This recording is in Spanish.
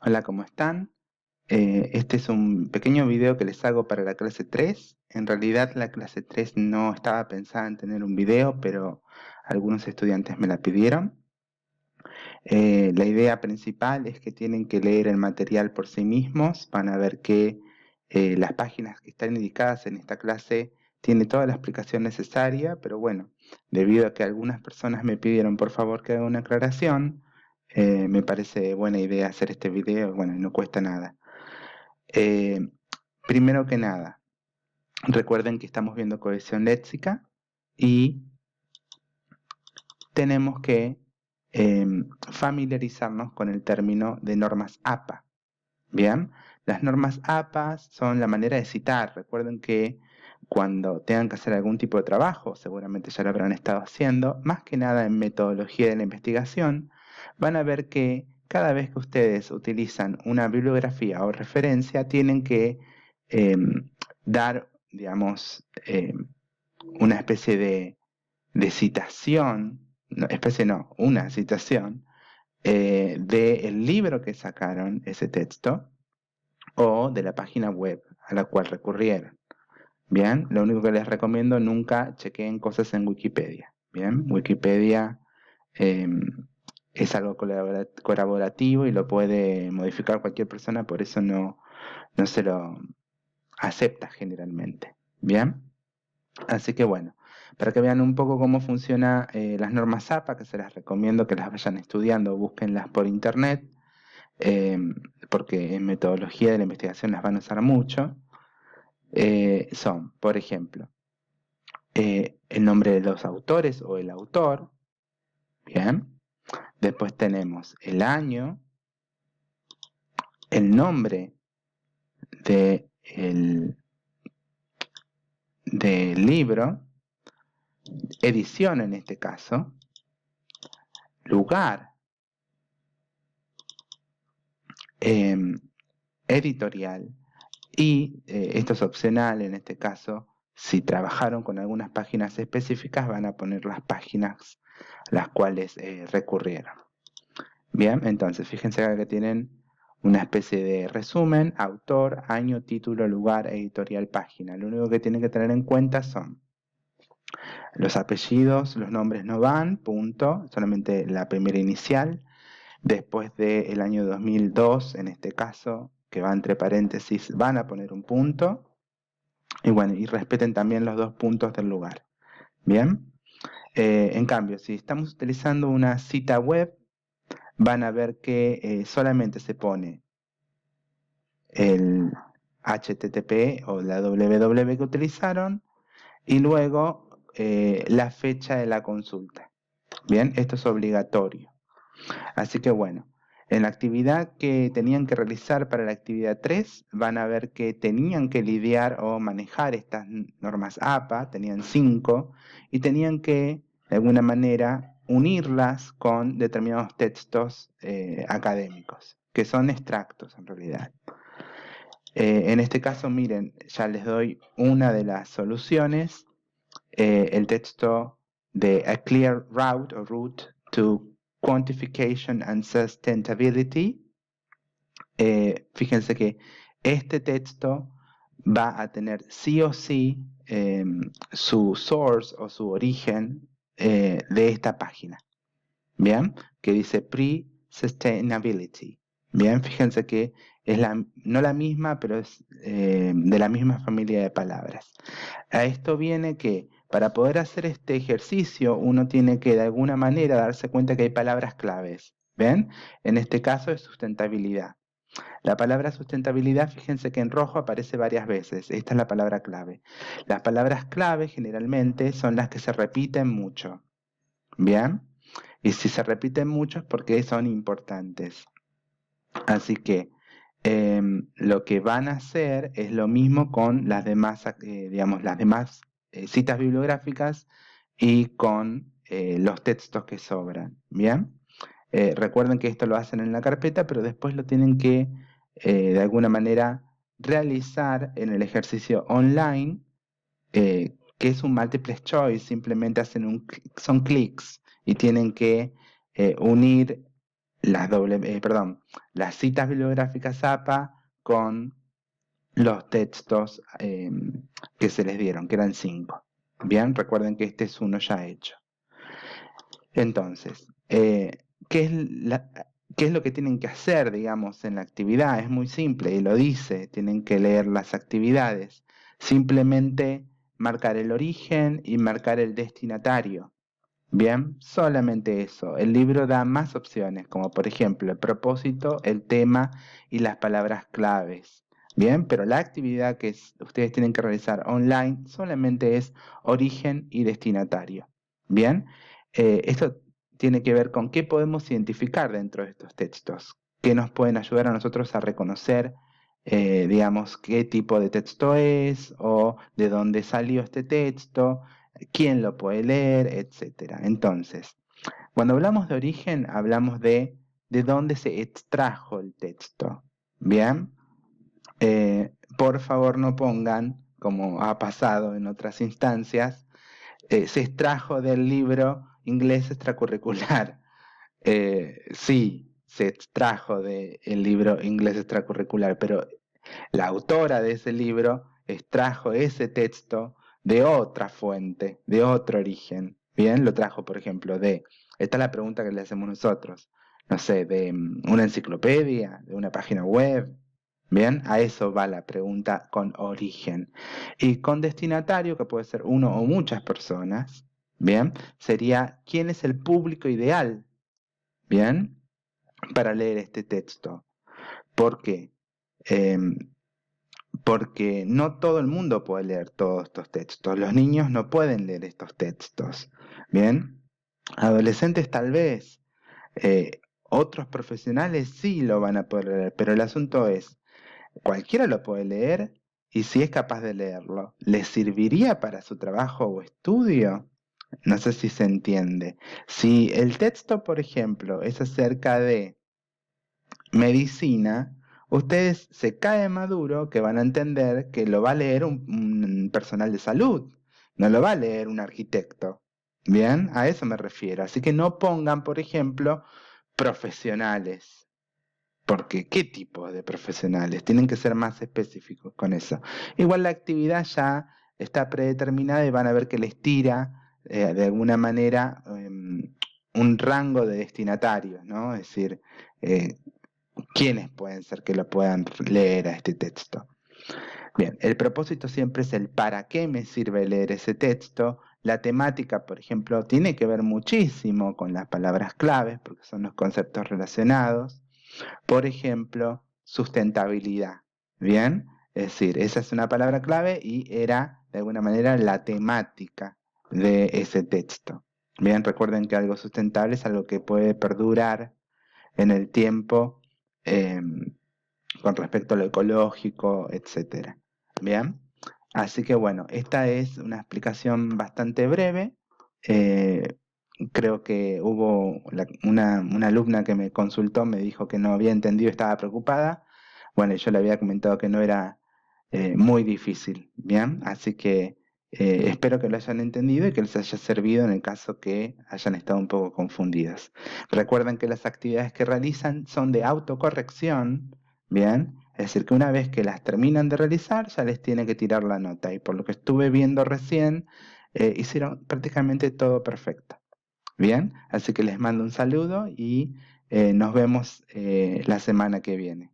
Hola, ¿cómo están? Este es un pequeño video que les hago para la clase 3. En realidad la clase 3 no estaba pensada en tener un video, pero algunos estudiantes me la pidieron. La idea principal es que tienen que leer el material por sí mismos. Van a ver que las páginas que están indicadas en esta clase tienen toda la explicación necesaria, pero bueno, debido a que algunas personas me pidieron por favor que haga una aclaración, me parece buena idea hacer este video. Bueno, y no cuesta nada. Eh, Primero que nada, recuerden que estamos viendo cohesión léxica y tenemos que familiarizarnos con el término de normas APA. Bien, las normas APA son la manera de citar. Recuerden que cuando tengan que hacer algún tipo de trabajo, seguramente ya lo habrán estado haciendo, más que nada en metodología de la investigación, van a ver que cada vez que ustedes utilizan una bibliografía o referencia, tienen que dar, digamos, una especie de citación, no, especie no, una citación del libro que sacaron ese texto o de la página web a la cual recurrieron. Bien, lo único que les recomiendo, nunca chequeen cosas en Wikipedia. Bien, Wikipedia eh, es algo colaborativo y lo puede modificar cualquier persona, por eso no se lo acepta generalmente. Bien, así que bueno, para que vean un poco cómo funcionan las normas APA, que se las recomiendo que las vayan estudiando, búsquenlas por internet, eh, porque en metodología de la investigación las van a usar mucho. Son, por ejemplo, el nombre de los autores o el autor, bien. Después tenemos el año, el nombre de del libro, edición en este caso, lugar, eh, editorial, y esto es opcional en este caso. Si trabajaron con algunas páginas específicas, van a poner las páginas a las cuales recurrieron. Bien, entonces fíjense acá que tienen una especie de resumen: autor, año, título, lugar, editorial, página. Lo único que tienen que tener en cuenta son los apellidos, los nombres no van, punto, solamente la primera inicial. Después del año 2002, en este caso, que va entre paréntesis, van a poner un punto. Y bueno, y respeten también los dos puntos del lugar. Bien. En cambio, si estamos utilizando una cita web, van a ver que solamente se pone el HTTP o la www que utilizaron y luego la fecha de la consulta. Bien, esto es obligatorio. Así que bueno, en la actividad que tenían que realizar para la actividad 3, van a ver que tenían que lidiar o manejar estas normas APA, tenían 5, y tenían que, de alguna manera, unirlas con determinados textos académicos, que son extractos en realidad. En este caso, miren, ya les doy una de las soluciones, el texto de A Clear Route o Route to Quantification and Sustainability. Fíjense que este texto va a tener sí o sí su source o su origen de esta página. Bien, que dice Pre-Sustainability. Bien, fíjense que es no la misma, pero es de la misma familia de palabras. A esto viene que para poder hacer este ejercicio uno tiene que de alguna manera darse cuenta que hay palabras claves. ¿Ven? En este caso es sustentabilidad. La palabra sustentabilidad, fíjense que en rojo aparece varias veces. Esta es la palabra clave. Las palabras clave generalmente son las que se repiten mucho. ¿Bien? Y si se repiten mucho es porque son importantes. Así que lo que van a hacer es lo mismo con las demás, digamos, las demás citas bibliográficas y con los textos que sobran. ¿Bien? Recuerden que esto lo hacen en la carpeta, pero después lo tienen que, de alguna manera, realizar en el ejercicio online, que es un multiple choice. Simplemente hacen son clics y tienen que unir las citas bibliográficas APA con los textos que se les dieron, que eran 5. Bien, recuerden que este es uno ya hecho. Entonces, ¿qué es lo que tienen que hacer, digamos, en la actividad? Es muy simple y lo dice, tienen que leer las actividades. Simplemente marcar el origen y marcar el destinatario. Bien, solamente eso. El libro da más opciones, como por ejemplo el propósito, el tema y las palabras claves. Bien, pero la actividad que ustedes tienen que realizar online solamente es origen y destinatario. Bien, esto tiene que ver con qué podemos identificar dentro de estos textos, qué nos pueden ayudar a nosotros a reconocer, digamos, qué tipo de texto es o de dónde salió este texto, quién lo puede leer, etcétera. Entonces, cuando hablamos de origen, hablamos de dónde se extrajo el texto. Bien, por favor no pongan, como ha pasado en otras instancias, se extrajo del libro inglés extracurricular. Sí, se extrajo del libro inglés extracurricular, pero la autora de ese libro extrajo ese texto de otra fuente, de otro origen. Bien, lo trajo, por ejemplo, esta es la pregunta que le hacemos nosotros, no sé, de una enciclopedia, de una página web. Bien, a eso va la pregunta con origen. Y con destinatario, que puede ser uno o muchas personas, bien, sería quién es el público ideal, bien, para leer este texto. ¿Por qué? Em, porque no todo el mundo puede leer todos estos textos. Los niños no pueden leer estos textos. Bien, adolescentes tal vez, otros profesionales sí lo van a poder leer, pero el asunto es, cualquiera lo puede leer y si es capaz de leerlo, ¿le serviría para su trabajo o estudio? No sé si se entiende. Si el texto, por ejemplo, es acerca de medicina, ustedes se cae maduro que van a entender que lo va a leer un personal de salud, no lo va a leer un arquitecto. Bien, a eso me refiero. Así que no pongan, por ejemplo, profesionales, porque ¿qué tipo de profesionales? Tienen que ser más específicos con eso. Igual la actividad ya está predeterminada y van a ver que les tira de alguna manera un rango de destinatarios, ¿no? Es decir, eh, quiénes pueden ser que lo puedan leer a este texto. Bien, el propósito siempre es el para qué me sirve leer ese texto. La temática, por ejemplo, tiene que ver muchísimo con las palabras claves, porque son los conceptos relacionados. Por ejemplo, sustentabilidad. Bien, es decir, esa es una palabra clave y era de alguna manera la temática de ese texto. Bien, recuerden que algo sustentable es algo que puede perdurar en el tiempo eh, con respecto a lo ecológico, etcétera. Bien, así que bueno, esta es una explicación bastante breve. Eh, Creo que hubo una alumna que me consultó, me dijo que no había entendido, estaba preocupada. Bueno, yo le había comentado que no era muy difícil, ¿bien? Así que espero que lo hayan entendido y que les haya servido en el caso que hayan estado un poco confundidas. Recuerden que las actividades que realizan son de autocorrección, ¿bien? Es decir, que una vez que las terminan de realizar, ya les tiene que tirar la nota. Y por lo que estuve viendo recién, hicieron prácticamente todo perfecto. Bien, así que les mando un saludo y nos vemos la semana que viene.